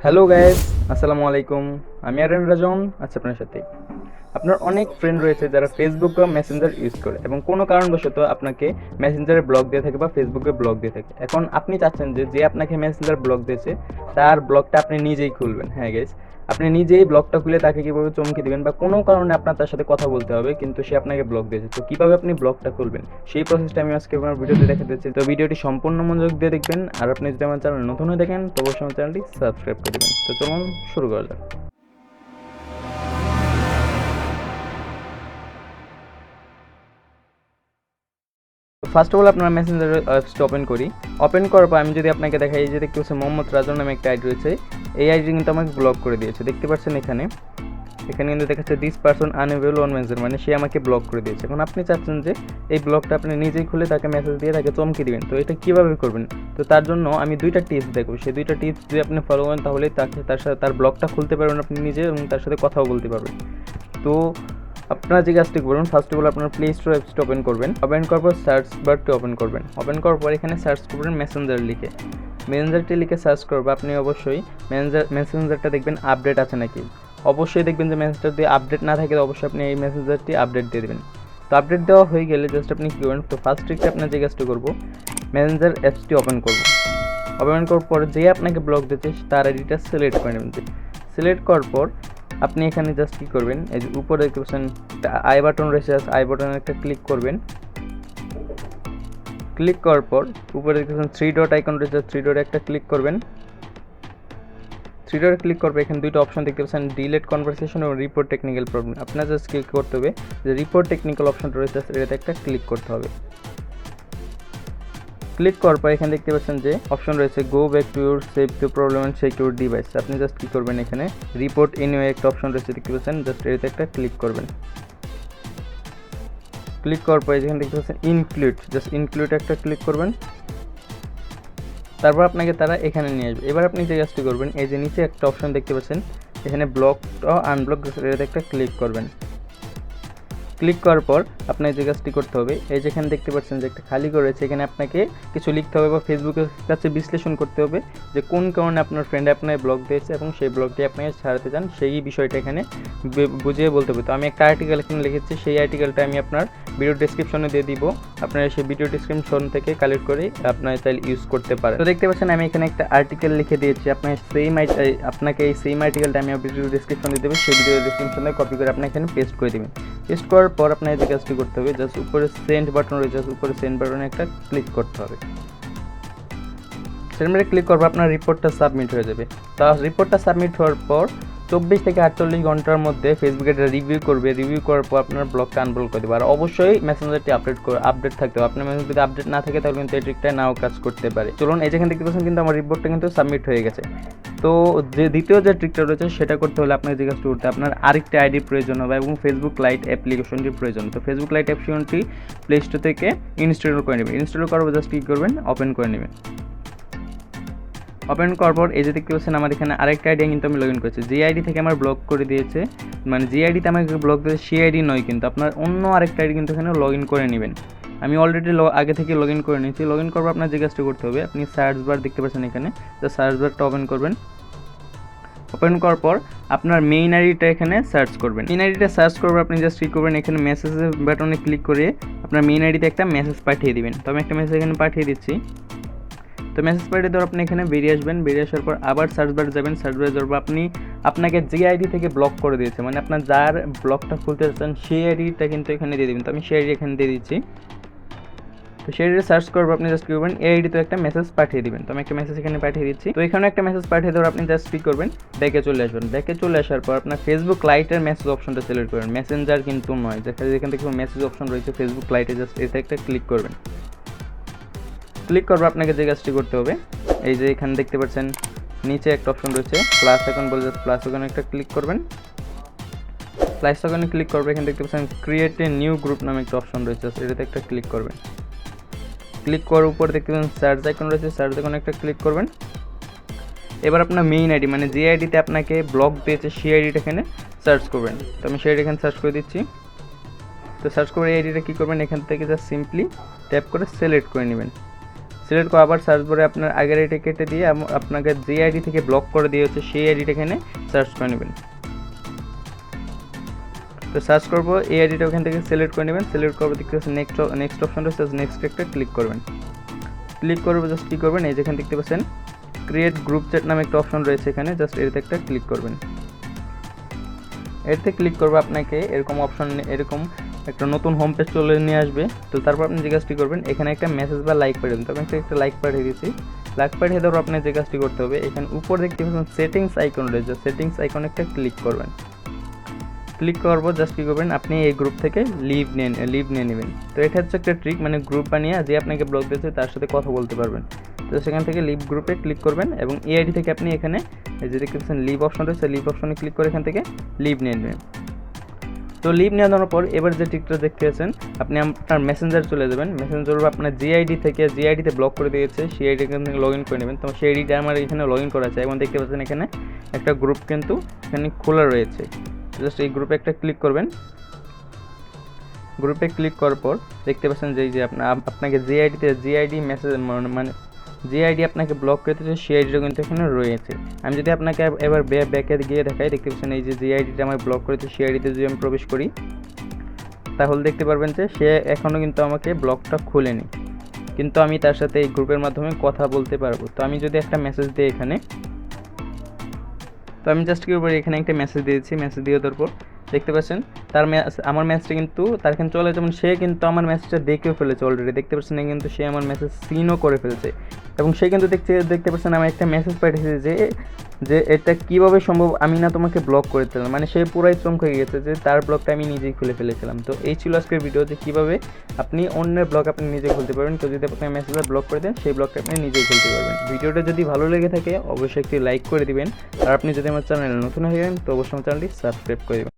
Hello guys, আসসালামু আলাইকুম। আমি আরেন রাজন আছি আপনার সাথে। আপনার অনেক ফ্রেন্ড রয়েছে যারা ফেসবুক বা মেসেঞ্জার ইউজ করে এবং কোনো কারণবশত আপনাকে মেসেঞ্জারে ব্লক দিয়ে থাকে বা ফেসবুকে ব্লক দিয়ে থাকে। এখন আপনি চাচ্ছেন যে যে আপনাকে মেসেঞ্জার ব্লক দিয়েছে তার ব্লকটা আপনি নিজেই খুলবেন। হ্যাঁ গাইস, আপনি নিজেই ব্লকটা খুলে তাকে কীভাবে চমকে দিবেন বা কোনো কারণে আপনার তার সাথে কথা বলতে হবে কিন্তু সে আপনাকে ব্লক দিয়েছে, তো কীভাবে আপনি ব্লকটা খুলবেন সেই প্রসেসটা আমি আজকে আমার ভিডিওতে দেখাতে দিচ্ছি। তো ভিডিওটি সম্পূর্ণ মনোযোগ দিয়ে দেখবেন, আর আপনি যদি আমার চ্যানেল নতুন হয়ে দেখেন তো অবশ্যই আমার চ্যানেলটি সাবস্ক্রাইব করে দেবেন। তো চলুন শুরু করা যাক। ফার্স্ট অফ অল আপনার মেসেঞ্জার অ্যাপসটা ওপেন করি। ওপেন করার পর আমি যদি আপনাকে দেখাই, এই যে দেখতে পাচ্ছেন মোহাম্মদ রাজন নামে একটা আইডি রয়েছে, এই আইডি কিন্তু আমাকে ব্লক করে দিয়েছে। দেখতে পাচ্ছেন এখানে কিন্তু দেখাচ্ছে দিস পারসন আনএভেল অন মেসেঞ্জার, মানে সে আমাকে ব্লক করে দিয়েছে। এখন আপনি চাচ্ছেন যে এই ব্লকটা আপনি নিজেই খুলে তাকে মেসেজ দিয়ে তাকে চমকে দিবেন, তো এটা কীভাবে করবেন? তো তার জন্য আমি দুইটা টিপস দেখব, সেই দুইটা টিপস যদি আপনি ফলো করেন তাহলে তার সাথে তার ব্লকটা খুলতে পারবেন আপনি নিজে এবং তার সাথে কথাও বলতে পারবেন। তো আপনারা যে কাজটি করবেন, ফার্স্ট অফ অল আপনার প্লে স্টোর অ্যাপসটা ওপেন করবেন। ওপেন করার পর সার্চ বারটি ওপেন করবেন। ওপেন করার পর এখানে সার্চ করবেন মেসেঞ্জার লিখে। মেসেঞ্জারটি লিখে সার্চ করবো, আপনি অবশ্যই মেসেঞ্জারটা দেখবেন আপডেট আছে নাকি। অবশ্যই দেখবেন যে মেসেঞ্জার দিয়ে আপডেট না থাকে, অবশ্যই আপনি এই মেসেঞ্জারটি আপডেট দিয়ে দেবেন। তো আপডেট দেওয়া হয়ে গেলে জাস্ট আপনি কী করবেন, তো ফার্স্ট ট্রিকটা আপনার যে কাজটি করবো, মেসেঞ্জার অ্যাপসটি ওপেন করবো। ওপেন করার পর যে আপনাকে ব্লক দিতে তার আইডিটা সিলেক্ট করে নেবেন। সিলেক্ট করার পর আপনি এখানে জাস্ট কী করবেন, এই যে উপরে দেখতে পাচ্ছেন আই বাটন রয়েছে, আই বাটনে একটা ক্লিক করবেন। ক্লিক করার পর উপরে দেখতে পাচ্ছেন থ্রি ডট আইকন রয়েছে, থ্রি ডটে একটা ক্লিক করবেন। থ্রি ডটে ক্লিক করবে, এখানে দুইটা অপশন দেখতে পাচ্ছেন, ডিলেট কনভারসেশন এবং রিপোর্ট টেকনিক্যাল প্রবলেম। আপনার জাস্ট ক্লিক করতে হবে যে রিপোর্ট টেকনিক্যাল অপশনটা রয়েছে এটাতে একটা ক্লিক করতে হবে। ক্লিক করার পর এখানে দেখতে পাচ্ছেন যে অপশন রয়েছে go back to your save two problem and secure device. আপনি জাস্ট কী করবেন, এখানে রিপোর্ট এনিওয়ে একটা অপশন রয়েছে দেখতে পাচ্ছেন, জাস্ট এটাতে একটা ক্লিক করবেন। ক্লিক করার পর এখানে দেখতে পাচ্ছেন ইনক্লুড, জাস্ট ইনক্লুড একটা ক্লিক করবেন। তারপর আপনাকে তারা এখানে নিয়ে আসবে। এবার আপনি যে কাজটি করবেন, এই যে নিচে একটা অপশন দেখতে পাচ্ছেন এখানে ব্লক আনব্লক, এটাতে একটা ক্লিক করবেন। ক্লিক করার পর আপনার যে কাজটি করতে হবে, এই যেখানে দেখতে পাচ্ছেন যে একটা খালি করে রয়েছে, এখানে আপনাকে কিছু লিখতে হবে বা ফেসবুকের কাছে বিশ্লেষণ করতে হবে যে কোন কারণে আপনার ফ্রেন্ড আপনাকে ব্লক দিয়েছে এবং সেই ব্লকটি আপনাকে ছাড়াতে চান, সেই বিষয়টা এখানে বুঝিয়ে বলতে হবে। তো আমি একটা আর্টিকেল এখানে লিখেছি, সেই আর্টিকেলটা আমি আপনার ভিডিও ডিসক্রিপশনে দিয়ে দিব, আপনারা সেই ভিডিও ডিসক্রিপশন থেকে কালেক্ট করে আপনার চাইলে ইউজ করতে পারেন। তো দেখতে পাচ্ছেন আমি এখানে একটা আর্টিকেল লিখে দিয়েছি, আপনাকে এই সেম আর্টিকেলটা আমি ভিডিও ডিসক্রিপশনে দিয়ে দেবো, সেই ভিডিও ডিসক্রিপশনে কপি করে আপনি এখানে পেস্ট করে দেবেন। পেস্ট করার পর আপনার যে কাজটি করতে হবে, জাস্ট উপরে সেন্ড বাটন রয়েছে, উপরে সেন্ড বাটনে একটা ক্লিক করতে হবে। সেন্ড বাটনে ক্লিক করবো, আপনার রিপোর্টটা সাবমিট হয়ে যাবে। তা রিপোর্টটা সাবমিট হওয়ার পর 24 থেকে 48 ঘন্টার মধ্যে ফেসবুকে এটা রিভিউ করবে। রিভিউ করার পর আপনার ব্লকটা আনব্লক করে দেবে। আর অবশ্যই মেসেঞ্জারটি আপডেট থাকতে হবে। আপনার মেসেঞ্জার যদি আপডেট না থাকে তাহলে কিন্তু এই ট্রিকটা নাও কাজ করতে পারে। চলুন, এই যেখানে দেখতে পাচ্ছেন কিন্তু আমার রিপোর্টটা কিন্তু সাবমিট হয়ে গেছে। তো যে দ্বিতীয় যে ট্রিকটা রয়েছে সেটা করতে হলে আপনাকে যে কাজটা করতে আপনার আরেকটা আইডির প্রয়োজন হবে এবং ফেসবুক লাইট অ্যাপ্লিকেশনটির প্রয়োজন। তো ফেসবুক লাইট অ্যাপ্লিকেশনটি প্লে স্টোর থেকে ইনস্টল করে নেবেন। ইনস্টল করার পর জাস্ট কী করবেন, ওপেন করে নেবেন। ওপেন করার পর এই যে দেখতে পাচ্ছেন আমার এখানে আরেকটা আইডি কিন্তু আমি লগ ইন করেছি, যে আইডি থেকে আমার ব্লক করে দিয়েছে, মানে যে আইডিতে আমাকে ব্লক দিয়েছে সেই আইডি নয়, কিন্তু আপনার অন্য আরেকটা আইডি কিন্তু এখানে লগ ইন করে নেবেন। আমি অলরেডি আগে থেকে লগ ইন করে নিয়েছি। লগ ইন করবো, আপনার যে কাজটা করতে হবে, আপনি সার্চ বার দেখতে পাচ্ছেন এখানে, তো সার্চ বারটা ওপেন করবেন। ওপেন করার পর আপনার মেইন আইডিটা এখানে সার্চ করবেন। মেইন আইডিটা সার্চ করবেন, আপনি জাস্ট কী করবেন, এখানে মেসেজের বাটনে ক্লিক করে আপনার মেইন আইডিতে একটা মেসেজ পাঠিয়ে দিবেন। তো আমি একটা মেসেজ এখানে পাঠিয়ে দিচ্ছি। তো মেসেজ পাঠিয়ে দেওয়ার আপনি এখানে বেরিয়ে আসবেন। বেরিয়ে আসার পর আবার সার্চ বারে যাবেন। সার্চ বারে যাওয়ার পর আপনি আপনাকে যে আইডি থেকে ব্লক করে দিয়েছে, মানে আপনার যার ব্লকটা খুলতে চাচ্ছেন সেই আইডিটা কিন্তু এখানে দিয়ে দেবেন। তো আমি সেই আইডি এখানে দিয়ে দিচ্ছি। তো সেই আইডি সার্চ করবো, আপনি জাস্ট কী করবেন, এই আইডিতে একটা মেসেজ পাঠিয়ে দিবেন। তো আমি একটা মেসেজ এখানে পাঠিয়ে দিচ্ছি। তো এখানে একটা মেসেজ পাঠিয়ে দেওয়ার আপনি জাস্ট কী করবেন, ব্যাকে চলে আসবেন। ব্যাকে চলে আসার পর আপনার ফেসবুক লাইটের মেসেজ অপশনটা সিলেক্ট করবেন, মেসেঞ্জার কিন্তু নয়, যেখান থেকে মেসেজ অপশন রয়েছে ফেসবুক লাইটে, জাস্ট এতে একটা ক্লিক করবেন। ক্লিক করবো, আপনাকে যে কাজটি করতে হবে, এই যে এখানে দেখতে পাচ্ছেন নিচে একটা অপশন রয়েছে প্লাস আইকন বলে, জাস্ট প্লাস আইকনে একটা ক্লিক করবেন। প্লাস আইকনে ক্লিক করবে, এখানে দেখতে পাচ্ছেন ক্রিয়েট এ নিউ গ্রুপ নামে একটা অপশন রয়েছে, এটাতে একটা ক্লিক করবেন। ক্লিক করার উপর দেখতে পাচ্ছেন সার্চ আইকন রয়েছে, সার্চ আইকনে একটা ক্লিক করবেন। এবার আপনার মেইন আইডি, মানে যে আইডিতে আপনাকে ব্লক দিয়েছে সেই আইডিটা এখানে সার্চ করবেন। তো আমি সেই আইডি এখানে সার্চ করে দিচ্ছি। তো সার্চ করে এই আইডিটা কী করবেন, এখান থেকে জাস্ট সিম্পলি ট্যাপ করে সিলেক্ট করে নেবেন। সিলেক্ট করে আবার সার্চ বারে আপনার আগের আইডি কেটে দিয়ে আপনাকে যে আইডি থেকে ব্লক করে দিয়েছে সেই আইডিটা এখানে সার্চ করে নেবেন। তো সার্চ করবো এই আইডিটা ওখান থেকে সিলেক্ট করে নেবেন। সিলেক্ট করবো দেখতে পাচ্ছেন নেক্সট অপশন রয়েছে, নেক্সট একটা ক্লিক করবেন। ক্লিক করবো জাস্ট কী করবেন, এই যেখানে দেখতে পাচ্ছেন ক্রিয়েট গ্রুপ চ্যাট নামে একটা অপশন রয়েছে এখানে, জাস্ট এতে একটা ক্লিক করবেন। এতে ক্লিক করবো আপনাকে এরকম অপশন, এরকম একটা নতুন হোম পেজ চলে নিয়ে আসবে। তো তারপর আপনি যে কাজটি করবেন, এখানে একটা মেসেজ বা লাইক পাঠিয়ে দেবেন। তো আমি একটা লাইক পাঠিয়ে দিয়েছি। লাইক পাঠিয়ে দেওয়ার আপনার যে কাজটি করতে হবে, এখানে উপর দেখতে পাচ্ছেন সেটিংস আইকন রয়েছে, সেটিংস আইকনে একটা ক্লিক করবেন। ক্লিক করবো জাস্ট কী করবেন, আপনি এই গ্রুপ থেকে লিভ নিয়ে নেবেন। তো এটা হচ্ছে একটা ট্রিক, মানে গ্রুপ বানিয়ে যে আপনাকে ব্লক দিয়েছে তার সাথে কথা বলতে পারবেন। তো সেখান থেকে লিভ গ্রুপে ক্লিক করবেন এবং এই আইডি থেকে আপনি এখানে যে দেখতে পাচ্ছেন লিভ অপশন রয়েছে, লিভ অপশনে ক্লিক করে এখান থেকে লিভ নিয়ে নেবেন। তো লিভ নিয়ে নেওয়ার পর এবার যে ট্রিকটা দেখতে পাচ্ছেন, আপনি আপনার মেসেঞ্জার চলে যাবেন। মেসেঞ্জার আপনার যে আইডিতে ব্লক করে দিয়েছে সেই আইডি এখান থেকে লগ ইন করে নেবেন। তো সেই আইডিটা আমার এখানে লগ ইন করা আছে এবং দেখতে পাচ্ছেন এখানে একটা গ্রুপ কিন্তু এখানে খোলা রয়েছে। জাস্ট এই গ্রুপে একটা ক্লিক করবেন। গ্রুপে ক্লিক করার পর দেখতে পাচ্ছেন যে আপনাকে যে আইডি মেসেজ মানে যে আইডি আপনাকে ব্লক করতে চাই সেই আইডিটা কিন্তু এখানে রয়েছে। আমি যদি আপনাকে এবার ব্যাকে গিয়ে দেখাই, দেখতে পাচ্ছেন এই যে আইডিটা আমার ব্লক করেছে সেই আইডিতে যদি আমি প্রবেশ করি, তাহলে দেখতে পারবেন যে সে এখনও কিন্তু আমাকে ব্লকটা খুলেনি, কিন্তু আমি তার সাথে এই গ্রুপের মাধ্যমে কথা বলতে পারবো। তো আমি যদি একটা মেসেজ দিই এখানে, তো আমি জাস্ট কি উপরে এখানে একটা মেসেজ দিয়েছি। মেসেজ দিয়ে দেওয়ার পর দেখতে পাচ্ছেন আমার মেসেজটা কিন্তু তার এখানে চলে, যেমন সে কিন্তু আমার মেসেজটা দেখেও ফেলেছে অলরেডি। দেখতে পাচ্ছেন কিন্তু সে আমার মেসেজ সিনও করে ফেলছে এবং সে কিন্তু দেখতে পাচ্ছেন আমার একটা মেসেজ পাঠিয়েছে যে এটা কীভাবে সম্ভব, আমি না তোমাকে ব্লক করেছিলাম। মানে সে পুরাই চমক হয়ে গেছে যে তার ব্লকটা আমি নিজেই খুলে ফেলেছিলাম। তো এই ছিল আজকের ভিডিও, যে কীভাবে আপনি অন্যের ব্লক আপনি নিজে খুলতে পারবেন। তো যদি আপনার মেসেজটা ব্লক করে দেন সেই ব্লকটা আপনি নিজেই খুলতে পারবেন। ভিডিওটা যদি ভালো লেগে থাকে অবশ্যই একটি লাইক করে দিবেন, আর আপনি যদি আমার চ্যানেলে নতুন হয়ে যান তো অবশ্যই আমার চ্যানেলটি সাবস্ক্রাইব করে দেবেন।